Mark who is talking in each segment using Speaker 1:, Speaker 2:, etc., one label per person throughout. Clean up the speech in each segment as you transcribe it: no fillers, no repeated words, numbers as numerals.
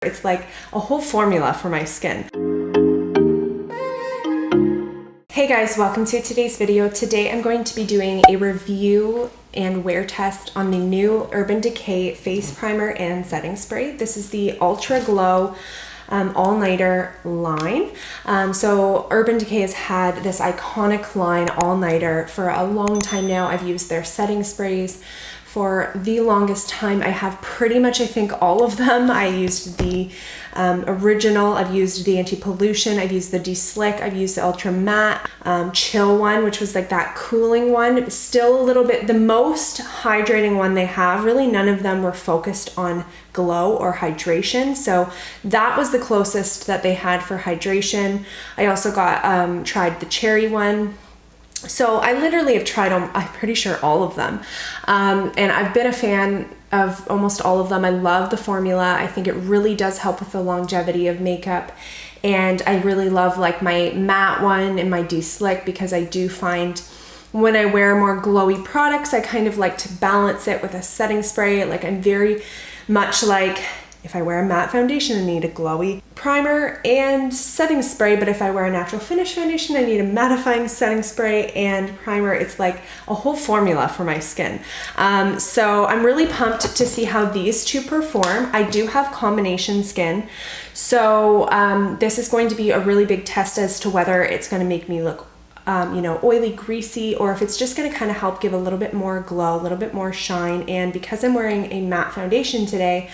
Speaker 1: It's like a whole formula for my skin. Hey guys, welcome to today's video. Today I'm going to be doing a review and wear test on the new Urban Decay face primer and setting spray. This is the Ultra Glow all-nighter line. So Urban Decay has had this iconic line all-nighter for a long time now. I've used their setting sprays for the longest time. I have pretty much, I think, all of them. I used the original, I've used the anti-pollution, I've used the de-slick, I've used the ultra matte chill one, which was like that cooling one. It was still a little bit the most hydrating one they have. Really none of them were focused on glow or hydration, so that was the closest that they had for hydration. I also got tried the cherry one. So I literally have tried, I'm pretty sure, all of them. And I've been a fan of almost all of them. I love the formula. I think it really does help with the longevity of makeup. And I really love like my matte one and my de-slick, because I do find when I wear more glowy products, I kind of like to balance it with a setting spray. Like I'm very much like, if I wear a matte foundation, I need a glowy primer and setting spray. But if I wear a natural finish foundation, I need a mattifying setting spray and primer. It's like a whole formula for my skin. So I'm really pumped to see how these two perform. I do have combination skin. So this is going to be a really big test as to whether it's going to make me look oily, greasy, or if it's just going to kind of help give a little bit more glow, a little bit more shine. And because I'm wearing a matte foundation today,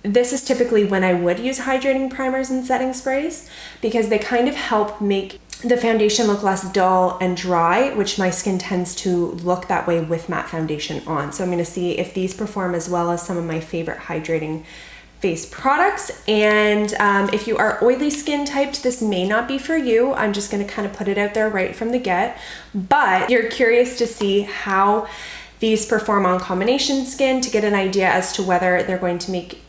Speaker 1: this is typically when I would use hydrating primers and setting sprays, because they kind of help make the foundation look less dull and dry, which my skin tends to look that way with matte foundation on. So I'm going to see if these perform as well as some of my favorite hydrating face products. And if you are oily skin typed, this may not be for you. I'm just going to kind of put it out there right from the get, but you're curious to see how these perform on combination skin to get an idea as to whether they're going to make,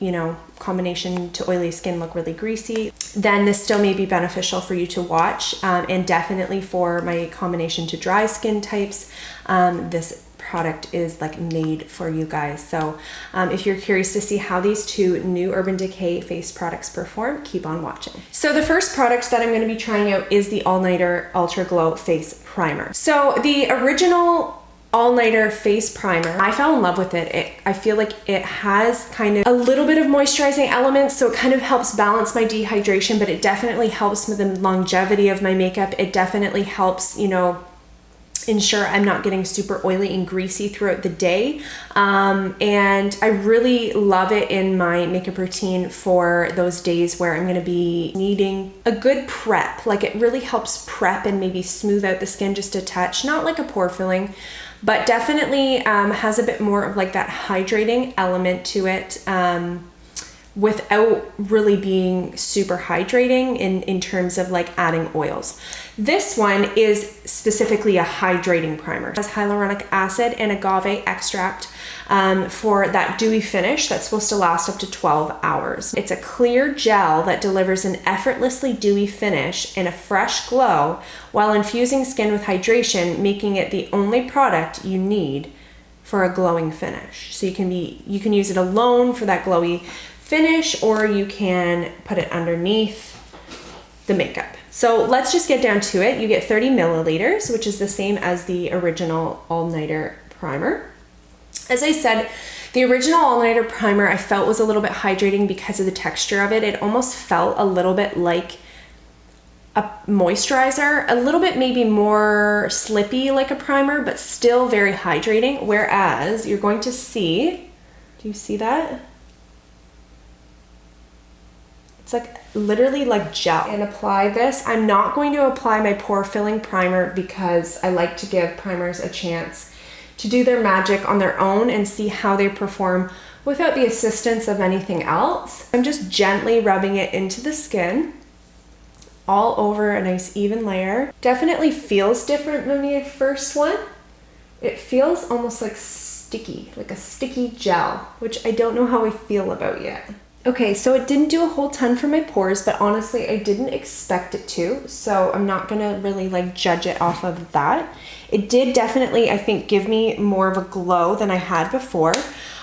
Speaker 1: combination to oily skin look really greasy, then this still may be beneficial for you to watch. And definitely for my combination to dry skin types, this product is like made for you guys. So if you're curious to see how these two new Urban Decay face products perform, keep on watching. So the first product that I'm going to be trying out is the All Nighter Ultra Glow Face Primer. So the original all-nighter face primer, I fell in love with it. I feel like it has kind of a little bit of moisturizing elements, so it kind of helps balance my dehydration, but it definitely helps with the longevity of my makeup. It definitely helps, ensure I'm not getting super oily and greasy throughout the day. And I really love it in my makeup routine for those days where I'm going to be needing a good prep. Like it really helps prep and maybe smooth out the skin just a touch, not like a pore filling, but definitely has a bit more of like that hydrating element to it, without really being super hydrating in terms of like adding oils. This one is specifically a hydrating primer. It has hyaluronic acid and agave extract for that dewy finish that's supposed to last up to 12 hours. It's a clear gel that delivers an effortlessly dewy finish and a fresh glow while infusing skin with hydration, making it the only product you need for a glowing finish. So you can use it alone for that glowy finish, or you can put it underneath the makeup. So let's just get down to it. You get 30 milliliters, which is the same as the original all-nighter primer. As I said, the original all-nighter primer I felt was a little bit hydrating because of the texture of it. It almost felt a little bit like a moisturizer, a little bit maybe more slippy like a primer, but still very hydrating. Whereas you're going to see, do you see that? It's like literally like gel. And apply this. I'm not going to apply my pore filling primer because I like to give primers a chance to do their magic on their own and see how they perform without the assistance of anything else. I'm just gently rubbing it into the skin all over a nice even layer. Definitely feels different than the first one. It feels almost like sticky, like a sticky gel, which I don't know how I feel about yet. Okay, so it didn't do a whole ton for my pores, but honestly, I didn't expect it to, so I'm not gonna really like judge it off of that. It did definitely, I think, give me more of a glow than I had before.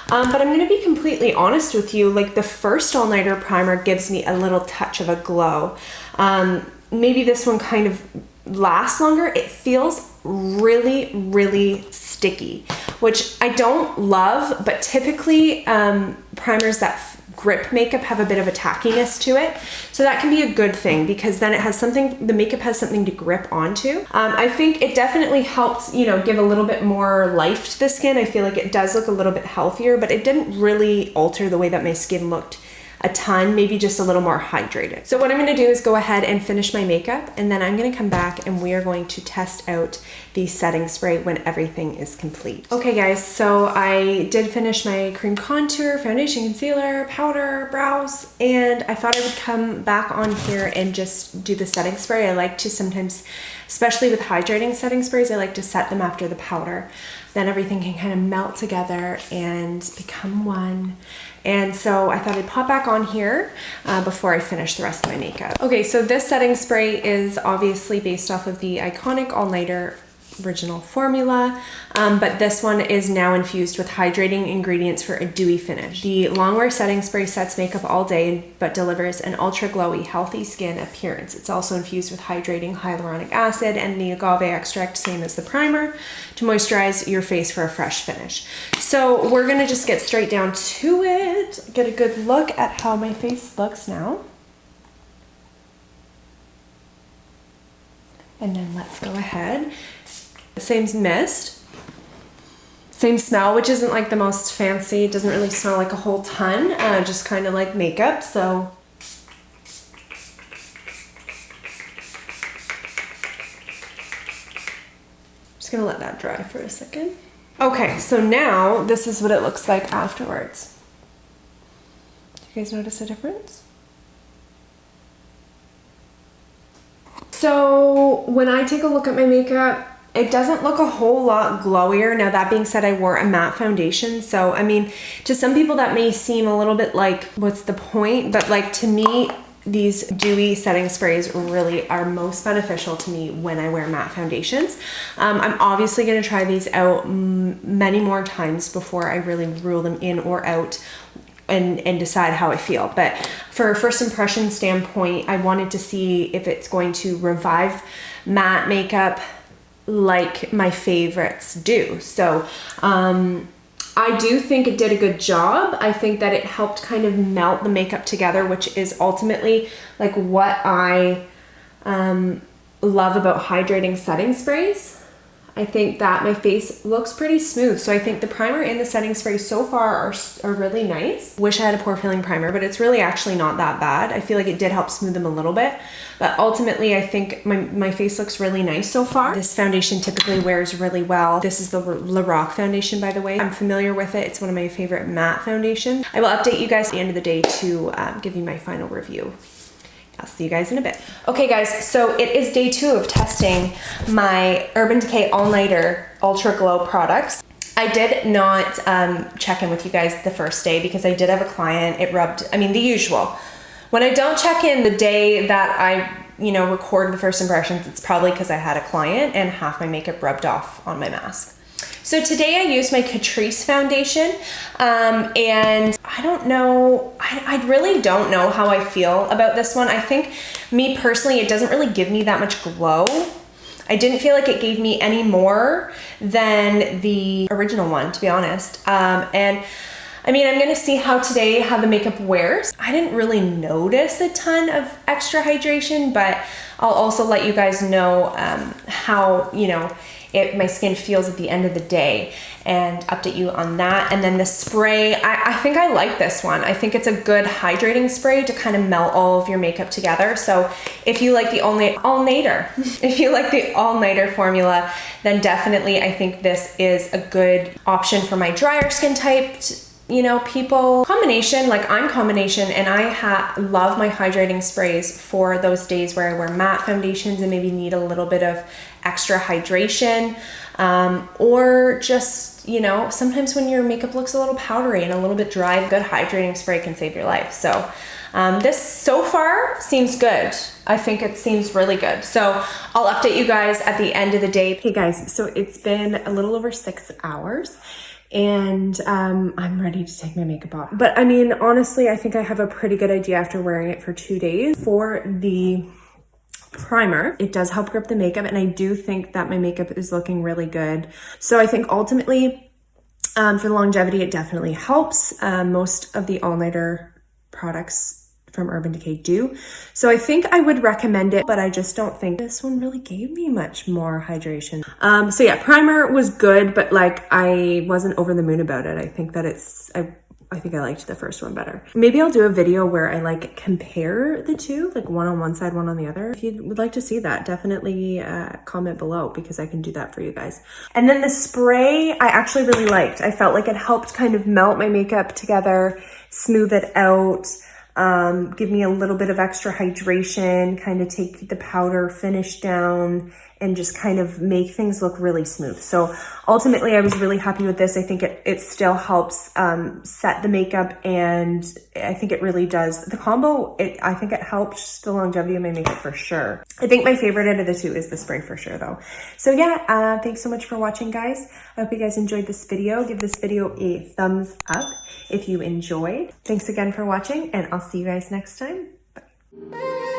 Speaker 1: But I'm gonna be completely honest with you, like the first all-nighter primer gives me a little touch of a glow. Maybe this one kind of lasts longer. It feels really, really sticky, which I don't love, but typically primers that grip makeup have a bit of a tackiness to it. So that can be a good thing because then it has something, the makeup has something to grip onto. I think it definitely helps, you know, give a little bit more life to the skin. I feel like it does look a little bit healthier, but it didn't really alter the way that my skin looked a ton, maybe just a little more hydrated. So what I'm gonna do is go ahead and finish my makeup, and then I'm gonna come back and we are going to test out the setting spray when everything is complete. Okay guys, so I did finish my cream contour, foundation, concealer, powder, brows, and I thought I would come back on here and just do the setting spray. I like to sometimes, especially with hydrating setting sprays, I like to set them after the powder. Then everything can kind of melt together and become one. And so I thought I'd pop back on here before I finish the rest of my makeup. Okay, so this setting spray is obviously based off of the iconic all-nighter original formula, but this one is now infused with hydrating ingredients for a dewy finish. The longwear setting spray sets makeup all day but delivers an ultra glowy, healthy skin appearance. It's also infused with hydrating hyaluronic acid and the agave extract, same as the primer, to moisturize your face for a fresh finish. So we're gonna just get straight down to it, get a good look at how my face looks now. And then let's go ahead. Same mist, same smell, which isn't like the most fancy. It doesn't really smell like a whole ton, just kind of like makeup. So just gonna let that dry for a second. Okay, so now this is what it looks like afterwards. Do you guys notice a difference? So when I take a look at my makeup, it doesn't look a whole lot glowier. Now that being said, I wore a matte foundation. So, I mean, to some people that may seem a little bit like, what's the point? But like to me, these dewy setting sprays really are most beneficial to me when I wear matte foundations. I'm obviously gonna try these out many more times before I really rule them in or out and decide how I feel. But for a first impression standpoint, I wanted to see if it's going to revive matte makeup like my favorites do. So I do think it did a good job. I think that it helped kind of melt the makeup together, which is ultimately like what I love about hydrating setting sprays. I think that my face looks pretty smooth. So I think the primer and the setting spray so far are really nice. Wish I had a pore filling primer, but it's really actually not that bad. I feel like it did help smooth them a little bit, but ultimately I think my face looks really nice so far. This foundation typically wears really well. This is the Lorac foundation, by the way. I'm familiar with it. It's one of my favorite matte foundations. I will update you guys at the end of the day to give you my final review. I'll see you guys in a bit. Okay guys, so it is day 2 of testing my Urban Decay All-Nighter Ultra Glow products. I did not check in with you guys the first day because I did have a client. It rubbed, I mean, the usual. When I don't check in the day that I, you know, record the first impressions, it's probably because I had a client and half my makeup rubbed off on my mask. So today I used my Catrice foundation, and I don't know, I really don't know how I feel about this one. I think, me personally, it doesn't really give me that much glow. I didn't feel like it gave me any more than the original one, to be honest. And I mean, I'm gonna see how the makeup wears. I didn't really notice a ton of extra hydration, but I'll also let you guys know how, you know, my skin feels at the end of the day and update you on that. And then the spray, I think I like this one. I think it's a good hydrating spray to kind of melt all of your makeup together. So if you like the all-nighter, if you like the all-nighter formula, then definitely I think this is a good option for my drier skin type. You know, people, combination, like I'm combination, and I love my hydrating sprays for those days where I wear matte foundations and maybe need a little bit of extra hydration, or just, you know, sometimes when your makeup looks a little powdery and a little bit dry, a good hydrating spray can save your life. So this so far seems good. I think it seems really good. So I'll update you guys at the end of the day. Hey guys, so it's been a little over 6 hours and I'm ready to take my makeup off. But I mean, honestly, I think I have a pretty good idea after wearing it for 2 days. For the primer, it does help grip the makeup, and I do think that my makeup is looking really good. So I think ultimately, for the longevity, it definitely helps. Most of the all-nighter products from Urban Decay do. So I think I would recommend it, but I just don't think this one really gave me much more hydration. So yeah, primer was good, but like I wasn't over the moon about it. I think that I think I liked the first one better. Maybe I'll do a video where I like compare the two, like one on one side, one on the other. If you would like to see that, definitely comment below, because I can do that for you guys. And then the spray, I actually really liked. I felt like it helped kind of melt my makeup together, smooth it out, give me a little bit of extra hydration, kind of take the powder finish down, and just kind of make things look really smooth. So ultimately, I was really happy with this. I think it still helps set the makeup, and I think it really does. The combo, I think it helps the longevity of my makeup for sure. I think my favorite out of the two is the spray for sure though. So yeah, thanks so much for watching, guys. I hope you guys enjoyed this video. Give this video a thumbs up if you enjoyed. Thanks again for watching, and I'll see you guys next time. Bye.